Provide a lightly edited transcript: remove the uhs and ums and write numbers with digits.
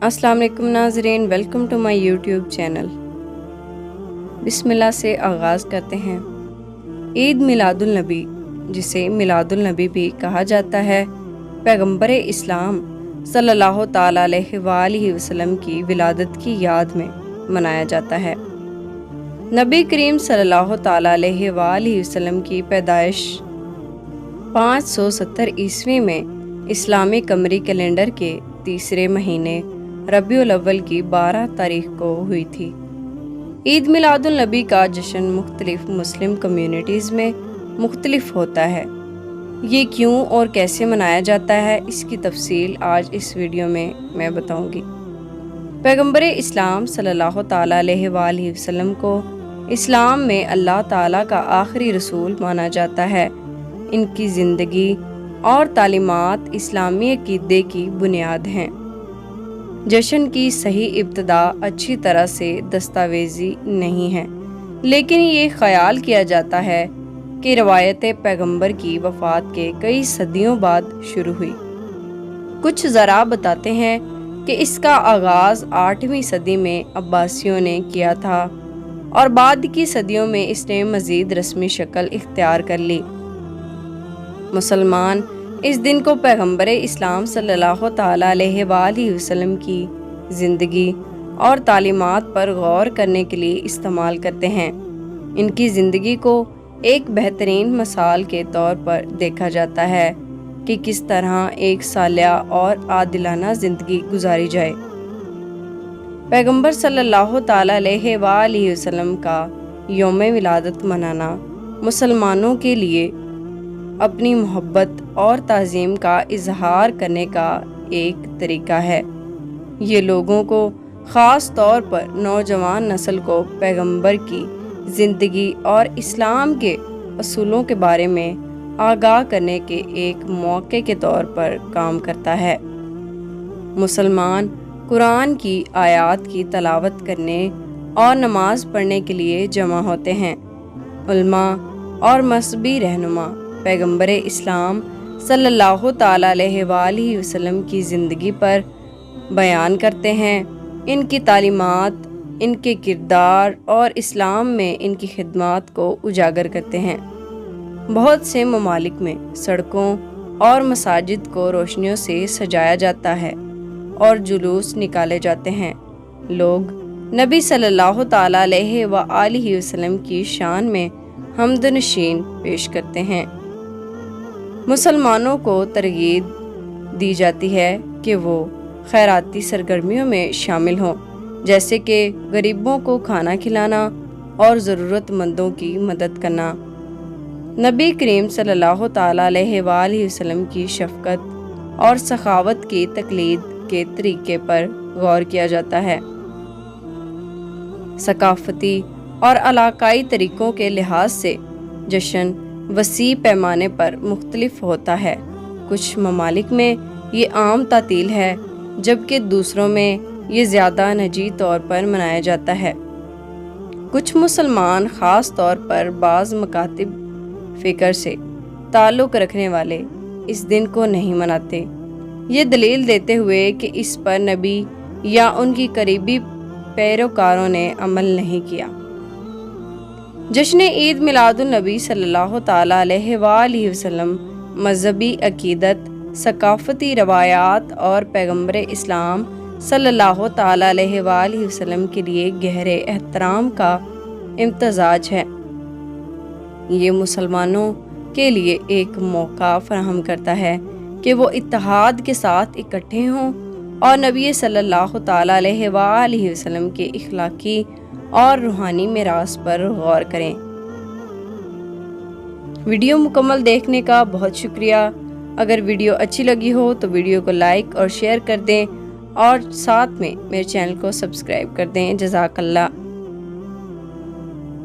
अस्सलाम वालेकुम नाज़रीन, welcome to my YouTube channel. बिस्मिल्लाह से आगाज़ करते हैं। ईद मिलादुल नबी, जिसे मिलादुल नबी भी कहा जाता है, पैगंबर इस्लाम सल्लल्लाहु ताला अलैहि वसल्लम की विलादत की याद में मनाया जाता है। नबी करीम सल्लल्लाहु ताला अलैहि वसल्लम की पैदाइश 570 ईस्वी में इस्लामी कमरी कैलेंडर के तीसरे महीने रबीउल अव्वल की 12 तारीख को हुई थी। ईद मिलादुल नबी का जश्न मुख्तलिफ मुस्लिम कम्युनिटीज़ में मुख्तलिफ होता है। ये क्यों और कैसे मनाया जाता है, इसकी तफसील आज इस वीडियो में मैं बताऊंगी। पैगंबर इस्लाम सल्लल्लाहु ताला अलैहि वसल्लम को इस्लाम में अल्लाह ताला का आखिरी रसूल माना जाता है। इनकी ज़िंदगी और तालीमात इस्लामी अक़ीदे की बुनियाद हैं। जश्न की सही इब्तिदा अच्छी तरह से दस्तावेज़ी नहीं है, लेकिन ये ख्याल किया जाता है कि रवायत पैगंबर की वफ़ात के कई सदियों बाद शुरू हुई। कुछ ज़रा बताते हैं कि इसका आगाज़ 8वीं सदी में अब्बासियों ने किया था और बाद की सदियों में इसने मज़ीद रस्मी शक्ल इख्तियार कर ली। मुसलमान इस दिन को पैगंबर इस्लाम सल्लल्लाहु ताला अलैहि वसल्लम की ज़िंदगी और तालीमात पर गौर करने के लिए इस्तेमाल करते हैं। इनकी ज़िंदगी को एक बेहतरीन मिसाल के तौर पर देखा जाता है कि किस तरह एक सालिया और आदिलाना ज़िंदगी गुजारी जाए। पैगंबर सल्लल्लाहु ताला अलैहि वसल्लम का यौम विलादत मनाना मुसलमानों के लिए अपनी मोहब्बत और ताज़ीम का इजहार करने का एक तरीका है। ये लोगों को ख़ास तौर पर नौजवान नस्ल को पैगंबर की ज़िंदगी और इस्लाम के असूलों के बारे में आगाह करने के एक मौके के तौर पर काम करता है। मुसलमान कुरान की आयात की तलावत करने और नमाज पढ़ने के लिए जमा होते हैं। उलमा और मज़हबी रहनुमा पैगंबर इस्लाम सल्लल्लाहु ताला अलैहि वसल्लम की ज़िंदगी पर बयान करते हैं। इनकी तालीमात, इनके किरदार और इस्लाम में इनकी खिदमत को उजागर करते हैं। बहुत से ममालिक में सड़कों और मसाजिद को रोशनियों से सजाया जाता है और जुलूस निकाले जाते हैं। लोग नबी सल्लल्लाहु ताला अलैहि वसल्लम की शान में हम्द नशीन पेश करते हैं। मुसलमानों को तरगीब दी जाती है कि वो खैराती सरगर्मियों में शामिल हों, जैसे कि गरीबों को खाना खिलाना और ज़रूरतमंदों की मदद करना। नबी करीम सल्लल्लाहु ताला अलैहि वसल्लम की शफ़क़त और सखावत की तकलीद के तरीके पर गौर किया जाता है। सकाफ़ती और इलाक़ाई तरीक़ों के लिहाज से जश्न वसी पैमाने पर मुख्तलिफ होता है। कुछ ममालिक में ये आम तातील है, जबकि दूसरों में ये ज़्यादा निजी तौर पर मनाया जाता है। कुछ मुसलमान ख़ास तौर पर बाज़ मकातिब फ़िक्र से ताल्लुक़ रखने वाले इस दिन को नहीं मनाते, ये दलील देते हुए कि इस पर नबी या उनकी करीबी पैरोकारों ने अमल नहीं किया। जश्न ईद मिलादुल नबी सल्लल्लाहु ताला अलैहि वसल्लम मज़हबी अक़ीदत, सकाफ़ती रवायात और पैगंबर इस्लाम सल्लल्लाहु ताला अलैहि वसल्लम के लिए गहरे एहतराम का इम्तज़ाज है। ये मुसलमानों के लिए एक मौका फराहम करता है कि वो इत्तेहाद के साथ इकट्ठे हों और नबी सल्लल्लाहु ताला अलैहि वसल्लम के इखलाकी और रूहानी मीरास पर गौर करें। वीडियो मुकम्मल देखने का बहुत शुक्रिया। अगर वीडियो अच्छी लगी हो तो वीडियो को लाइक और शेयर कर दें और साथ में मेरे चैनल को सब्सक्राइब कर दें। जज़ाकल्लाह।